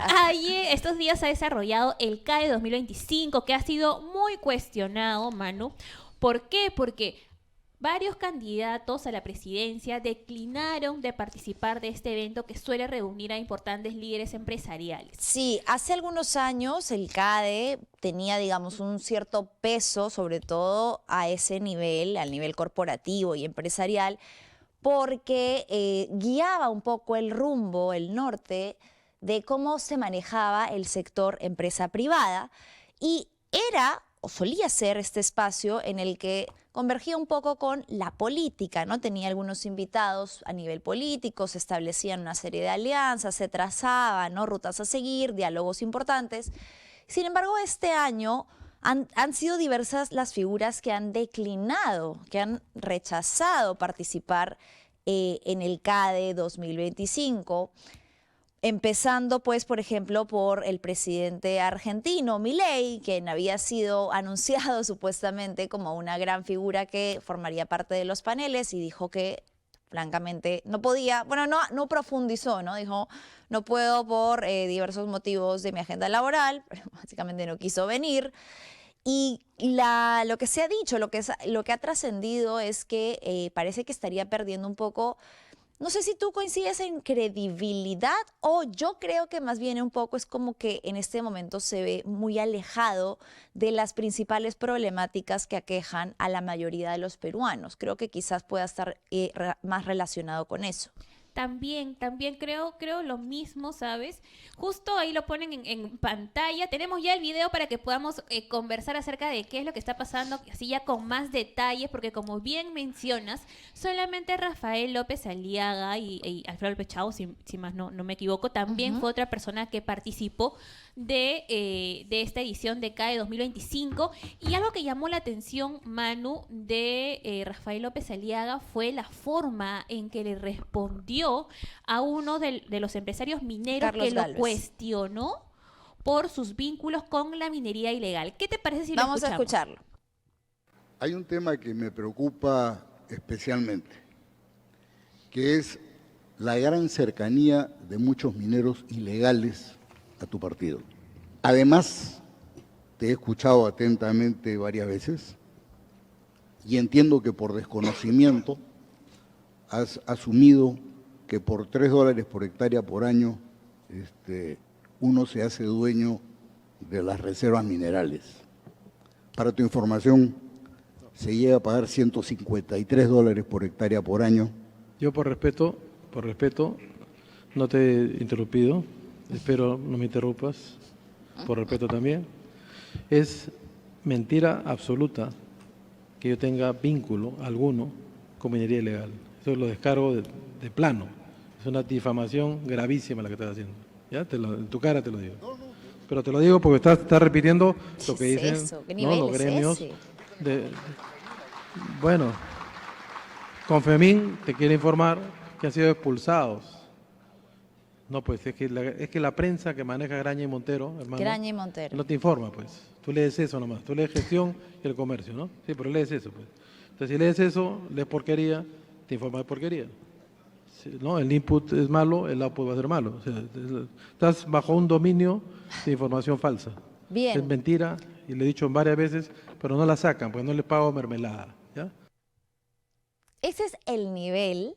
Ayer, estos días se ha desarrollado el CAE 2025, que ha sido muy cuestionado, Manu. ¿Por qué? Porque varios candidatos a la presidencia declinaron de participar de este evento que suele reunir a importantes líderes empresariales. Sí, hace algunos años el CADE tenía, digamos, un cierto peso, sobre todo a ese nivel, al nivel corporativo y empresarial, porque guiaba un poco el rumbo, el norte de cómo se manejaba el sector empresa privada y era o solía ser este espacio en el que convergía un poco con la política, ¿no? Tenía algunos invitados a nivel político, se establecían una serie de alianzas, se trazaban, ¿no?, rutas a seguir, diálogos importantes. Sin embargo, este año han sido diversas las figuras que han declinado, que han rechazado participar en el CADE 2025. Empezando, pues, por ejemplo, por el presidente argentino, Milei, quien había sido anunciado supuestamente como una gran figura que formaría parte de los paneles y dijo que, francamente, no podía, bueno, no profundizó, ¿no? Dijo, no puedo por diversos motivos de mi agenda laboral, pero básicamente no quiso venir. Y lo que se ha dicho, lo que ha trascendido es que parece que estaría perdiendo un poco. No sé si tú coincides en credibilidad o yo creo que más bien un poco es como que en este momento se ve muy alejado de las principales problemáticas que aquejan a la mayoría de los peruanos. Creo que quizás pueda estar más relacionado con eso. También creo lo mismo, ¿sabes? Justo ahí lo ponen en pantalla. Tenemos ya el video para que podamos conversar acerca de qué es lo que está pasando, así ya con más detalles, porque como bien mencionas, solamente Rafael López Aliaga y Alfredo López Chao, si más no me equivoco, también Ujú. fue otra persona que participó de esta edición de CAE 2025. Y algo que llamó la atención, Manu, de Rafael López Aliaga fue la forma en que le respondió a uno de los empresarios mineros que Carlos lo Galvez. cuestionó por sus vínculos con la minería ilegal. ¿Qué te parece si lo Vamos a escuchamos? escucharlo. Hay un tema que me preocupa especialmente, que es la gran cercanía de muchos mineros ilegales a tu partido. Además, te he escuchado atentamente varias veces y entiendo que por desconocimiento has asumido que por $3 por hectárea por año uno se hace dueño de las reservas minerales. Para tu información, se llega a pagar $153 por hectárea por año. Yo por respeto, no te he interrumpido, espero no me interrumpas, por respeto también. Es mentira absoluta que yo tenga vínculo alguno con minería ilegal. Eso lo descargo de plano. Es una difamación gravísima la que estás haciendo. ¿Ya? En tu cara te lo digo. Pero te lo digo porque estás repitiendo lo que ¿Qué dicen, es eso? ¿Qué ¿no?, nivel los es gremios. ese? Bueno, Confemín te quiere informar que han sido expulsados. No, pues es que la prensa que maneja Graña y Montero, hermano, Graña y Montero. no te informa, pues. Tú lees eso nomás, tú lees gestión y el comercio, ¿no? Sí, pero lees eso, pues. Entonces, si lees eso, lees porquería, te informa de porquería. Sí, ¿no? El input es malo, el output va a ser malo. O sea, estás bajo un dominio de información falsa. Es Bien. mentira, y le he dicho varias veces, pero no la sacan, porque no le pago mermelada, ¿ya? Ese es el nivel.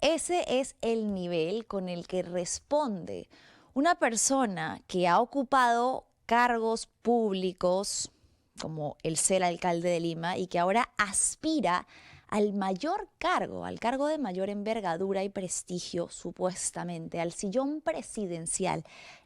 Ese es el nivel con el que responde una persona que ha ocupado cargos públicos como el ser alcalde de Lima y que ahora aspira al mayor cargo, al cargo de mayor envergadura y prestigio, supuestamente, al sillón presidencial.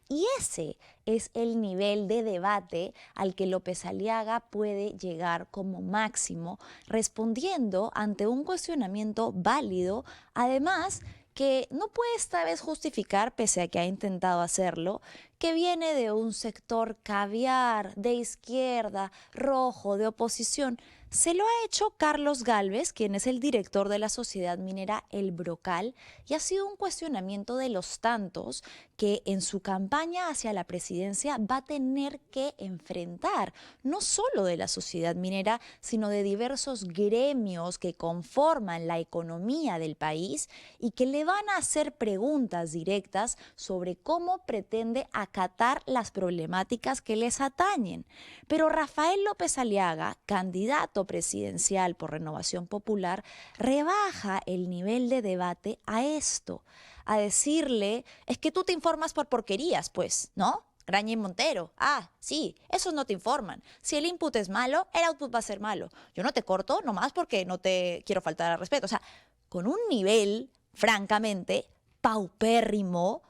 Y ese es el nivel de debate al que López Aliaga puede llegar como máximo, respondiendo ante un cuestionamiento válido, además que no puede esta vez justificar, pese a que ha intentado hacerlo, que viene de un sector caviar, de izquierda, rojo, de oposición. Se lo ha hecho Carlos Gálvez, quien es el director de la sociedad minera El Brocal, y ha sido un cuestionamiento de los tantos que en su campaña hacia la presidencia va a tener que enfrentar, no solo de la sociedad minera, sino de diversos gremios que conforman la economía del país y que le van a hacer preguntas directas sobre cómo pretende acatar las problemáticas que les atañen. Pero Rafael López Aliaga, candidato presidencial por Renovación Popular, rebaja el nivel de debate a esto, a decirle, es que tú te informas por porquerías, pues, ¿no? Graña y Montero, sí, esos no te informan. Si el input es malo, el output va a ser malo. Yo no te corto nomás porque no te quiero faltar al respeto. O sea, con un nivel, francamente, paupérrimo,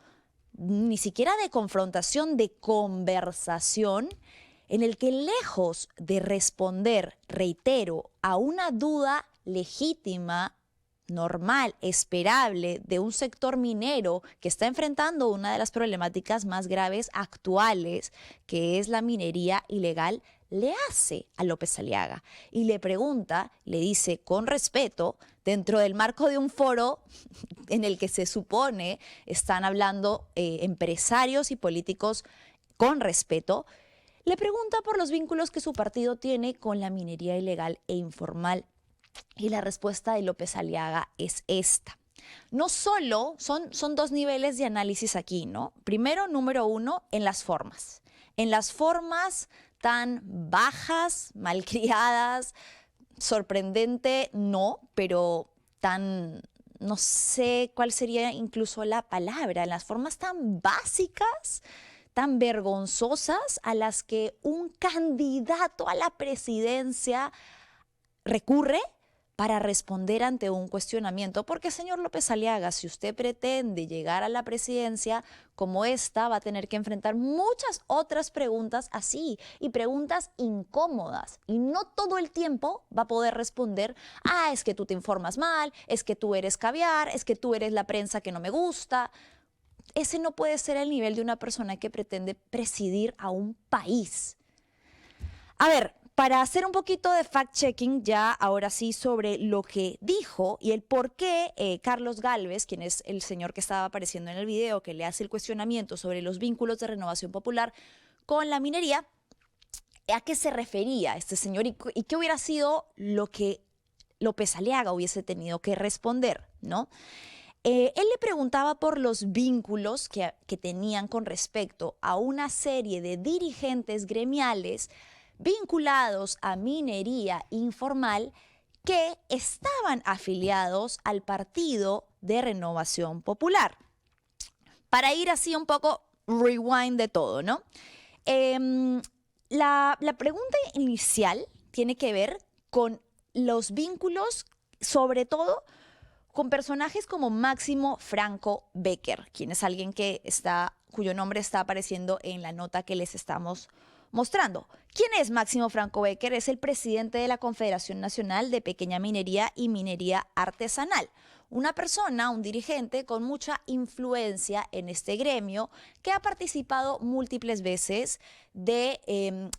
ni siquiera de confrontación, de conversación, en el que lejos de responder, reitero, a una duda legítima, normal, esperable de un sector minero que está enfrentando una de las problemáticas más graves actuales, que es la minería ilegal, le hace a López Aliaga y le pregunta, le dice con respeto, dentro del marco de un foro en el que se supone están hablando empresarios y políticos con respeto, le pregunta por los vínculos que su partido tiene con la minería ilegal e informal. Y la respuesta de López Aliaga es esta. No solo, son dos niveles de análisis aquí, ¿no? Primero, número uno, en las formas. En las formas tan bajas, malcriadas, sorprendente, no, pero tan, no sé cuál sería incluso la palabra, en las formas tan básicas, tan vergonzosas a las que un candidato a la presidencia recurre para responder ante un cuestionamiento. Porque, señor López Aliaga, si usted pretende llegar a la presidencia como esta, va a tener que enfrentar muchas otras preguntas así, y preguntas incómodas. Y no todo el tiempo va a poder responder, es que tú te informas mal, es que tú eres caviar, es que tú eres la prensa que no me gusta. Ese no puede ser el nivel de una persona que pretende presidir a un país. A ver, para hacer un poquito de fact-checking ya ahora sí sobre lo que dijo y el por qué Carlos Gálvez, quien es el señor que estaba apareciendo en el video, que le hace el cuestionamiento sobre los vínculos de Renovación Popular con la minería, ¿a qué se refería este señor y qué hubiera sido lo que López Aliaga hubiese tenido que responder, ¿no? Él le preguntaba por los vínculos que tenían con respecto a una serie de dirigentes gremiales vinculados a minería informal que estaban afiliados al Partido de Renovación Popular. Para ir así un poco rewind de todo, ¿no? La pregunta inicial tiene que ver con los vínculos, sobre todo con personajes como Máximo Franco Becker, quien es alguien cuyo nombre está apareciendo en la nota que les estamos mostrando. ¿Quién es Máximo Franco Becker? Es el presidente de la Confederación Nacional de Pequeña Minería y Minería Artesanal. Una persona, un dirigente con mucha influencia en este gremio que ha participado múltiples veces de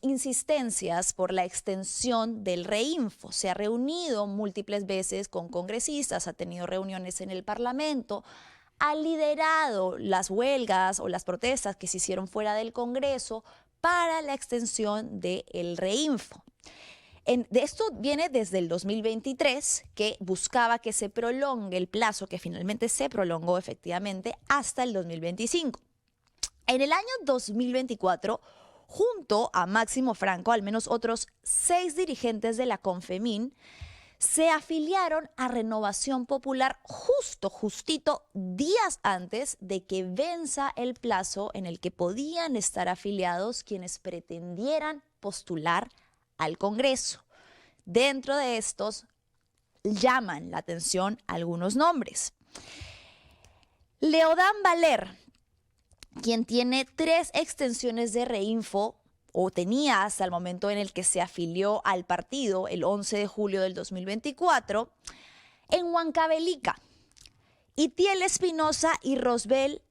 insistencias por la extensión del Reinfo. Se ha reunido múltiples veces con congresistas, ha tenido reuniones en el Parlamento, ha liderado las huelgas o las protestas que se hicieron fuera del Congreso para la extensión del Reinfo. De esto viene desde el 2023, que buscaba que se prolongue el plazo, que finalmente se prolongó efectivamente hasta el 2025. En el año 2024, junto a Máximo Franco, al menos otros 6 dirigentes de la Confemin se afiliaron a Renovación Popular justito días antes de que venza el plazo en el que podían estar afiliados quienes pretendieran postular al Congreso. Dentro de estos llaman la atención algunos nombres. Leodán Valer, quien tiene 3 extensiones de Reinfo, o tenía hasta el momento en el que se afilió al partido, el 11 de julio del 2024, en Huancavelica. Itiel Espinosa y Rosbel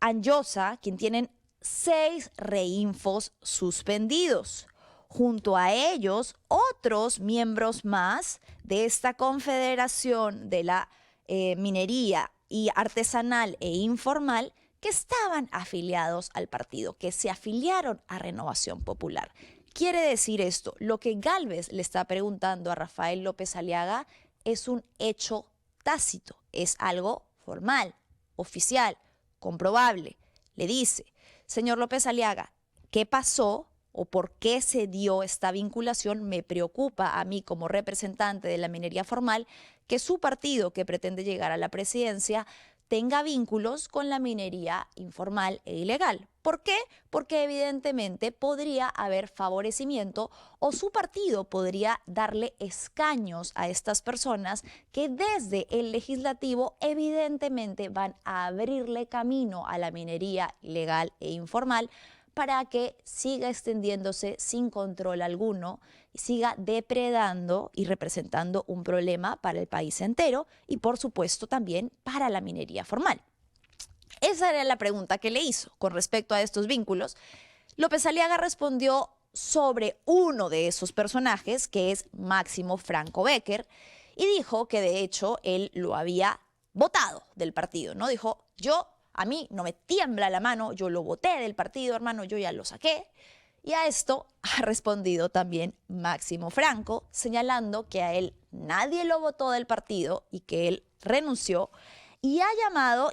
Anyosa, quien tienen 6 reinfos suspendidos. Junto a ellos, otros miembros más de esta confederación de la minería y artesanal e informal que estaban afiliados al partido, que se afiliaron a Renovación Popular. Quiere decir esto, lo que Gálvez le está preguntando a Rafael López Aliaga es un hecho tácito, es algo formal, oficial, comprobable. Le dice, señor López Aliaga, ¿qué pasó o por qué se dio esta vinculación? Me preocupa a mí como representante de la minería formal que su partido, que pretende llegar a la presidencia, tenga vínculos con la minería informal e ilegal. ¿Por qué? Porque evidentemente podría haber favorecimiento o su partido podría darle escaños a estas personas que desde el legislativo evidentemente van a abrirle camino a la minería ilegal e informal para que siga extendiéndose sin control alguno y siga depredando y representando un problema para el país entero y por supuesto también para la minería formal. Esa era la pregunta que le hizo con respecto a estos vínculos. López Aliaga respondió sobre uno de esos personajes, que es Máximo Franco Becker, y dijo que de hecho él lo había votado del partido, ¿no? Dijo, a mí no me tiembla la mano, yo lo voté del partido, hermano, yo ya lo saqué. Y a esto ha respondido también Máximo Franco, señalando que a él nadie lo votó del partido y que él renunció. Y ha llamado,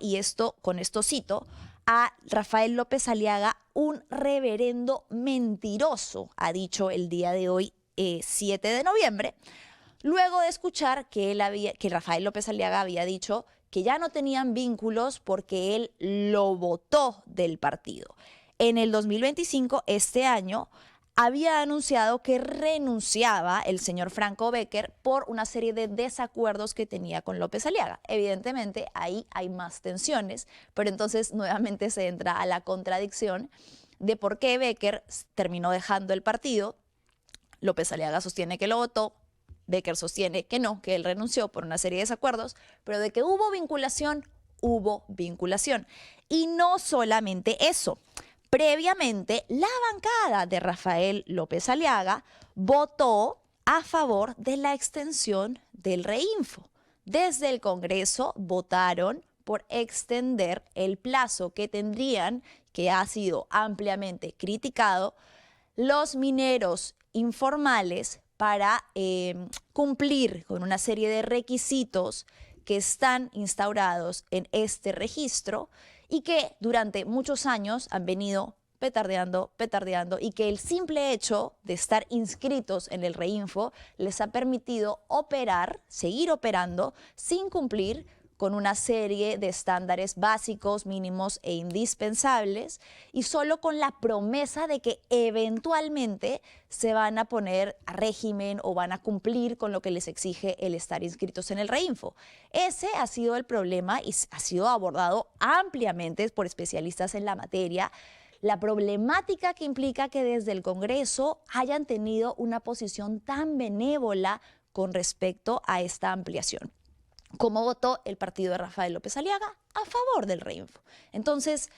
con esto cito, a Rafael López Aliaga un reverendo mentiroso, ha dicho el día de hoy, 7 de noviembre, luego de escuchar que Rafael López Aliaga había dicho que ya no tenían vínculos porque él lo votó del partido. En el 2025, este año, había anunciado que renunciaba el señor Franco Becker por una serie de desacuerdos que tenía con López Aliaga. Evidentemente, ahí hay más tensiones, pero entonces nuevamente se entra a la contradicción de por qué Becker terminó dejando el partido. López Aliaga sostiene que lo votó, Becker sostiene que no, que él renunció por una serie de desacuerdos, pero de que hubo vinculación, hubo vinculación. Y no solamente eso. Previamente, la bancada de Rafael López Aliaga votó a favor de la extensión del Reinfo. Desde el Congreso votaron por extender el plazo que tendrían, que ha sido ampliamente criticado, los mineros informales para cumplir con una serie de requisitos que están instaurados en este registro y que durante muchos años han venido petardeando y que el simple hecho de estar inscritos en el Reinfo les ha permitido seguir operando sin cumplir con una serie de estándares básicos, mínimos e indispensables, y solo con la promesa de que eventualmente se van a poner a régimen o van a cumplir con lo que les exige el estar inscritos en el Reinfo. Ese ha sido el problema y ha sido abordado ampliamente por especialistas en la materia. La problemática que implica que desde el Congreso hayan tenido una posición tan benévola con respecto a esta ampliación. ¿Cómo votó el partido de Rafael López Aliaga? A favor del Reinfo. Entonces,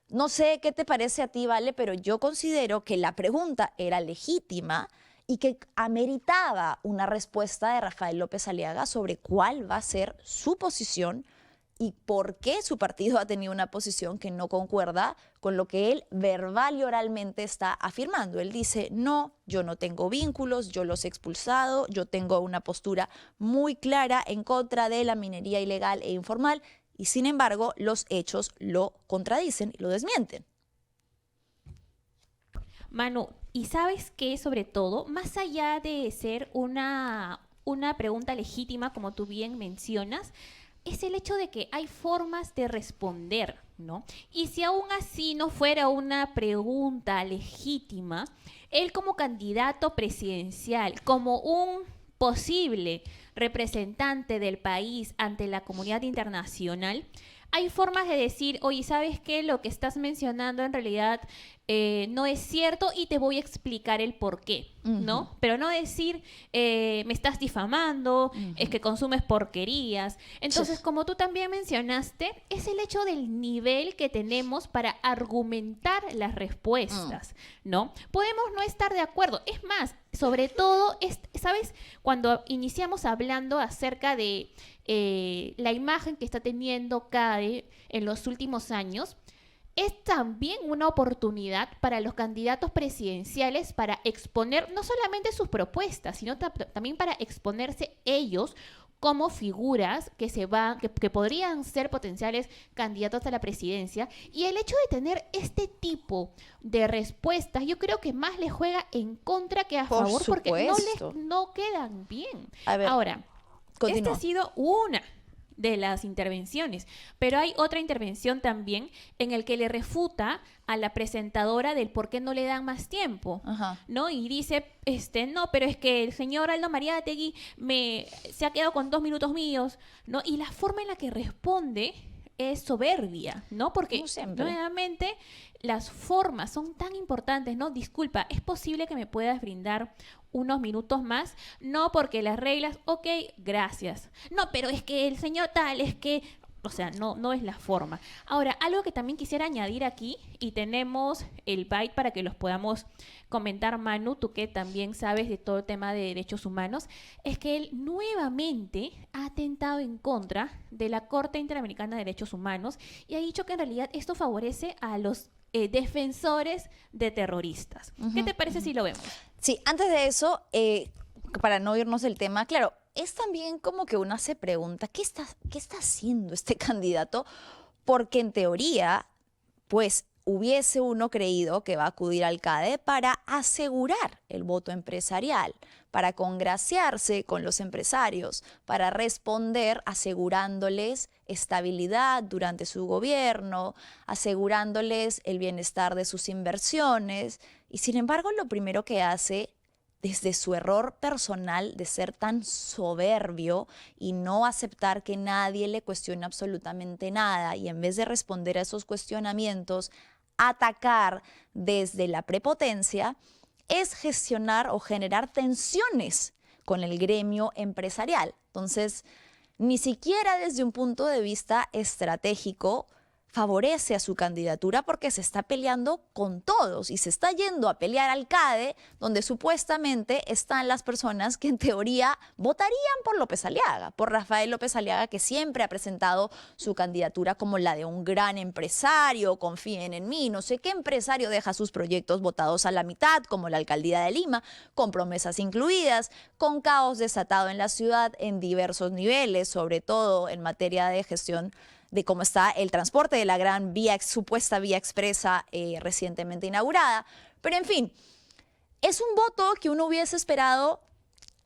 no sé qué te parece a ti, Vale, pero yo considero que la pregunta era legítima y que ameritaba una respuesta de Rafael López Aliaga sobre cuál va a ser su posición y por qué su partido ha tenido una posición que no concuerda con lo que él verbal y oralmente está afirmando. Él dice, no, yo no tengo vínculos, yo los he expulsado, yo tengo una postura muy clara en contra de la minería ilegal e informal y sin embargo los hechos lo contradicen y lo desmienten. Manu, ¿y sabes qué? Sobre todo, más allá de ser una pregunta legítima, como tú bien mencionas, es el hecho de que hay formas de responder, ¿no? Y si aún así no fuera una pregunta legítima, él como candidato presidencial, como un posible representante del país ante la comunidad internacional, hay formas de decir, oye, ¿sabes qué? Lo que estás mencionando en realidad no es cierto y te voy a explicar el por qué, ¿no? Pero no decir, me estás difamando, es que consumes porquerías. Entonces, como tú también mencionaste, es el hecho del nivel que tenemos para argumentar las respuestas, ¿no? Podemos no estar de acuerdo. Es más, sobre todo, ¿sabes? Cuando iniciamos hablando acerca de la imagen que está teniendo CADE en los últimos años, es también una oportunidad para los candidatos presidenciales para exponer no solamente sus propuestas, sino también para exponerse ellos como figuras que podrían ser potenciales candidatos a la presidencia. Y el hecho de tener este tipo de respuestas, yo creo que más les juega en contra que a Por favor, porque supuesto. no quedan bien. A ver, Ahora, continúa. esta ha sido una de las intervenciones, pero hay otra intervención también en el que le refuta a la presentadora del por qué no le dan más tiempo, Ajá. ¿no? Y dice, no, pero es que el señor Aldo Mariátegui se ha quedado con 2 minutos míos, ¿no? Y la forma en la que responde es soberbia, ¿no? Porque Como siempre. nuevamente las formas son tan importantes, ¿no? Disculpa, ¿es posible que me puedas brindar unos minutos más? No, porque las reglas, ok, gracias. No, pero es que el señor tal, es que... O sea, no es la forma. Ahora, algo que también quisiera añadir aquí, y tenemos el byte para que los podamos comentar, Manu, tú que también sabes de todo el tema de derechos humanos, es que él nuevamente ha atentado en contra de la Corte Interamericana de Derechos Humanos y ha dicho que en realidad esto favorece a los defensores de terroristas. ¿Qué te parece si lo vemos? Sí, antes de eso, para no irnos del tema, claro, es también como que uno se pregunta, ¿qué está haciendo este candidato? Porque en teoría, pues hubiese uno creído que va a acudir al CADE para asegurar el voto empresarial, para congraciarse con los empresarios, para responder asegurándoles estabilidad durante su gobierno, asegurándoles el bienestar de sus inversiones. Y sin embargo, lo primero que hace desde su error personal de ser tan soberbio y no aceptar que nadie le cuestione absolutamente nada, y en vez de responder a esos cuestionamientos, atacar desde la prepotencia, es gestionar o generar tensiones con el gremio empresarial. Entonces, ni siquiera desde un punto de vista estratégico favorece a su candidatura, porque se está peleando con todos y se está yendo a pelear al CADE, donde supuestamente están las personas que en teoría votarían por López Aliaga, por Rafael López Aliaga, que siempre ha presentado su candidatura como la de un gran empresario, confíen en mí, no sé qué empresario deja sus proyectos votados a la mitad, como la alcaldía de Lima, con promesas incluidas, con caos desatado en la ciudad en diversos niveles, sobre todo en materia de gestión de cómo está el transporte de la gran supuesta vía expresa recientemente inaugurada. Pero en fin, es un voto que uno hubiese esperado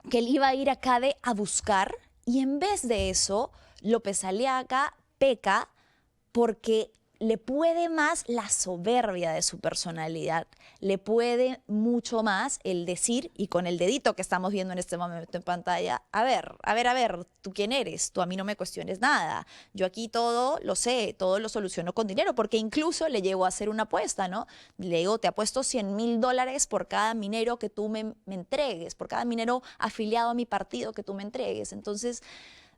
que él iba a ir a CADE a buscar, y en vez de eso, López Aliaga peca porque le puede más la soberbia de su personalidad, le puede mucho más el decir, y con el dedito que estamos viendo en este momento en pantalla, a ver, ¿tú quién eres? Tú a mí no me cuestiones nada, yo aquí todo lo sé, todo lo soluciono con dinero, porque incluso le llego a hacer una apuesta, ¿no? Le digo, te apuesto $100,000 por cada minero que tú me entregues, por cada minero afiliado a mi partido que tú me entregues. Entonces,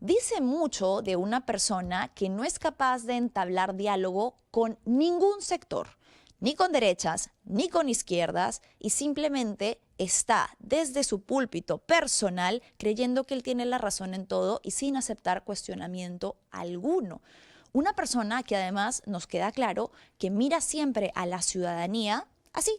dice mucho de una persona que no es capaz de entablar diálogo con ningún sector, ni con derechas, ni con izquierdas, y simplemente está desde su púlpito personal creyendo que él tiene la razón en todo y sin aceptar cuestionamiento alguno. Una persona que además nos queda claro que mira siempre a la ciudadanía así,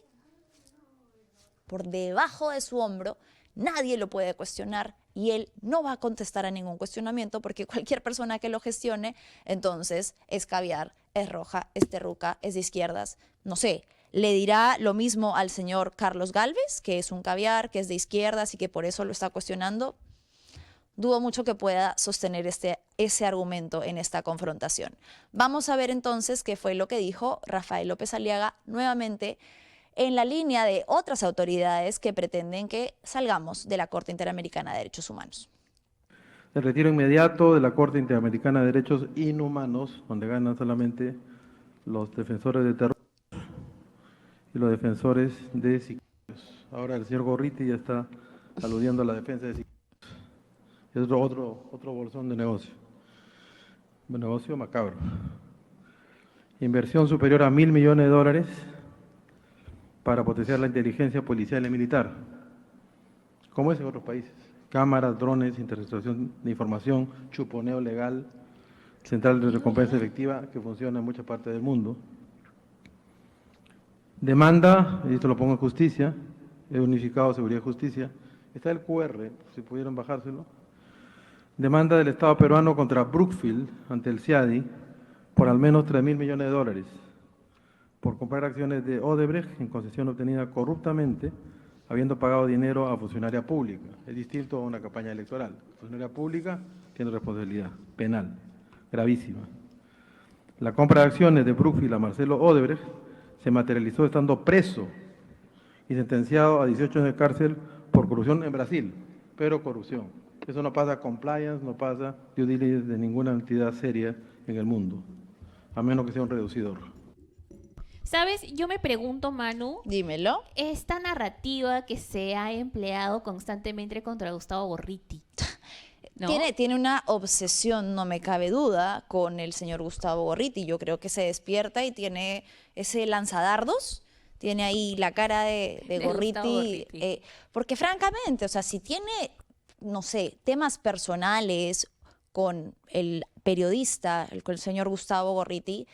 por debajo de su hombro. Nadie lo puede cuestionar y él no va a contestar a ningún cuestionamiento, porque cualquier persona que lo gestione, entonces es caviar, es roja, es terruca, es de izquierdas, no sé. Le dirá lo mismo al señor Carlos Gálvez, que es un caviar, que es de izquierdas y que por eso lo está cuestionando. Dudo mucho que pueda sostener ese argumento en esta confrontación. Vamos a ver entonces qué fue lo que dijo Rafael López Aliaga nuevamente, en la línea de otras autoridades que pretenden que salgamos de la Corte Interamericana de Derechos Humanos. El retiro inmediato de la Corte Interamericana de Derechos Inhumanos, donde ganan solamente los defensores de terror y los defensores de sicarios. Ahora el señor Gorriti ya está aludiendo a la defensa de sicarios. Es otro bolsón de negocio. Un negocio macabro. Inversión superior a $1.000 millones para potenciar la inteligencia policial y militar, como es en otros países. Cámaras, drones, interceptación de información, chuponeo legal, central de recompensa efectiva que funciona en muchas partes del mundo. Demanda, y esto lo pongo en justicia, he unificado seguridad y justicia, está el QR, si pudieran bajárselo. Demanda del Estado peruano contra Brookfield ante el CIADI por al menos $3.000 millones por comprar acciones de Odebrecht en concesión obtenida corruptamente, habiendo pagado dinero a funcionaria pública. Es distinto a una campaña electoral. Funcionaria pública tiene responsabilidad penal, gravísima. La compra de acciones de Brookfield a Marcelo Odebrecht se materializó estando preso y sentenciado a 18 años de cárcel por corrupción en Brasil, pero corrupción. Eso no pasa compliance, no pasa due diligence de ninguna entidad seria en el mundo, a menos que sea un reducidor. ¿Sabes? Yo me pregunto, Manu, Dímelo. esta narrativa que se ha empleado constantemente contra Gustavo Gorriti, ¿no? Tiene una obsesión, no me cabe duda, con el señor Gustavo Gorriti. Yo creo que se despierta y tiene ese lanzadardos, tiene ahí la cara de Gustavo Gorriti. Gorriti. Porque francamente, o sea, si tiene, no sé, temas personales con el periodista, con el señor Gustavo Gorriti,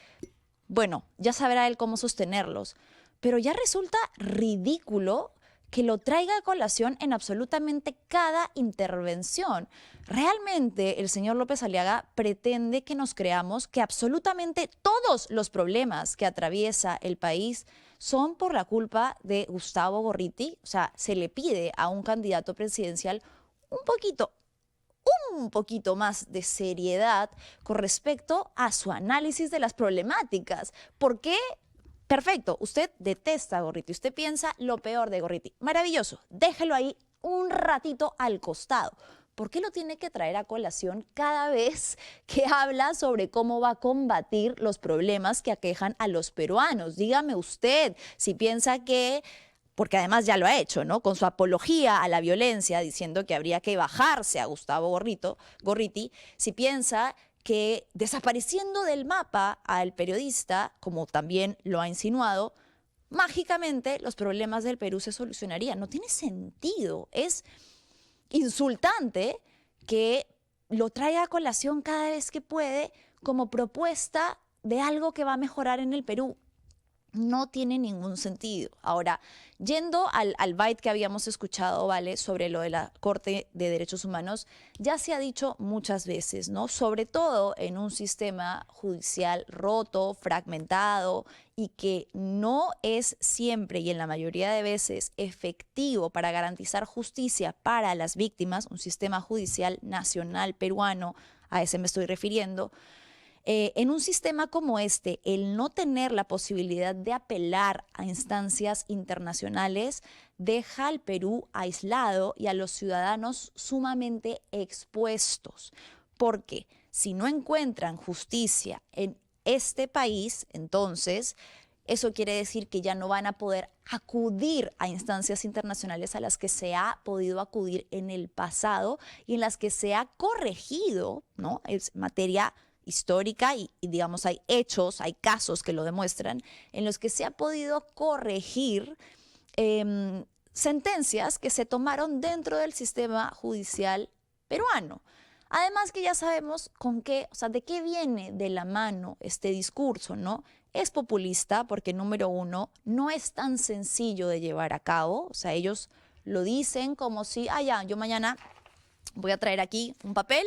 bueno, ya sabrá él cómo sostenerlos. Pero ya resulta ridículo que lo traiga a colación en absolutamente cada intervención. Realmente el señor López Aliaga pretende que nos creamos que absolutamente todos los problemas que atraviesa el país son por la culpa de Gustavo Gorriti. O sea, se le pide a un candidato presidencial un poquito más de seriedad con respecto a su análisis de las problemáticas. ¿Por qué? Perfecto, usted detesta a Gorriti, usted piensa lo peor de Gorriti. Maravilloso, déjelo ahí un ratito al costado. ¿Por qué lo tiene que traer a colación cada vez que habla sobre cómo va a combatir los problemas que aquejan a los peruanos? Dígame usted si piensa que, porque además ya lo ha hecho, ¿no? Con su apología a la violencia, diciendo que habría que bajarse a Gustavo Gorriti, si piensa que desapareciendo del mapa al periodista, como también lo ha insinuado, mágicamente los problemas del Perú se solucionarían. No tiene sentido. Es insultante que lo traiga a colación cada vez que puede como propuesta de algo que va a mejorar en el Perú. No tiene ningún sentido. Ahora, yendo al byte que habíamos escuchado, ¿vale?, sobre lo de la Corte de Derechos Humanos, ya se ha dicho muchas veces, ¿no? Sobre todo en un sistema judicial roto, fragmentado y que no es siempre y en la mayoría de veces efectivo para garantizar justicia para las víctimas, un sistema judicial nacional peruano, a ese me estoy refiriendo. En un sistema como este, el no tener la posibilidad de apelar a instancias internacionales deja al Perú aislado y a los ciudadanos sumamente expuestos. Porque si no encuentran justicia en este país, entonces eso quiere decir que ya no van a poder acudir a instancias internacionales a las que se ha podido acudir en el pasado y en las que se ha corregido, ¿no?, es materia histórica y digamos hay hechos, hay casos que lo demuestran, en los que se ha podido corregir sentencias que se tomaron dentro del sistema judicial peruano. Además que ya sabemos con qué, o sea, de qué viene de la mano este discurso, ¿no? Es populista porque, número uno, no es tan sencillo de llevar a cabo. O sea, ellos lo dicen como si, ya, yo mañana voy a traer aquí un papel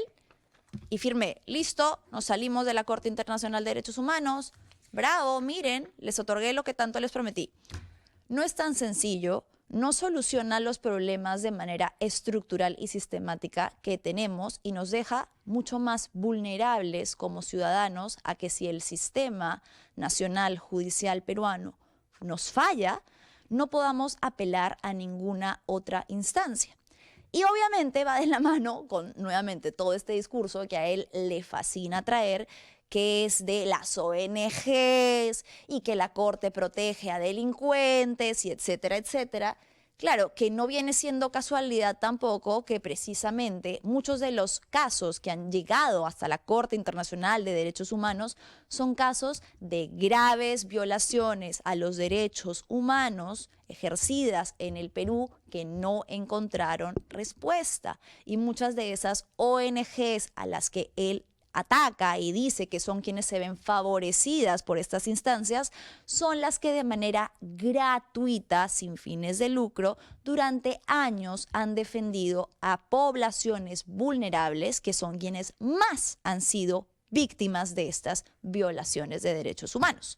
y firmé, listo, nos salimos de la Corte Internacional de Derechos Humanos, bravo, miren, les otorgué lo que tanto les prometí. No es tan sencillo, no soluciona los problemas de manera estructural y sistemática que tenemos y nos deja mucho más vulnerables como ciudadanos a que si el sistema nacional judicial peruano nos falla, no podamos apelar a ninguna otra instancia. Y obviamente va de la mano con, nuevamente, todo este discurso que a él le fascina traer, que es de las ONGs y que la Corte protege a delincuentes y etcétera, etcétera. Claro, que no viene siendo casualidad tampoco que precisamente muchos de los casos que han llegado hasta la Corte Internacional de Derechos Humanos son casos de graves violaciones a los derechos humanos ejercidas en el Perú que no encontraron respuesta. Y muchas de esas ONGs a las que él ataca y dice que son quienes se ven favorecidas por estas instancias, son las que de manera gratuita, sin fines de lucro, durante años han defendido a poblaciones vulnerables, que son quienes más han sido víctimas de estas violaciones de derechos humanos.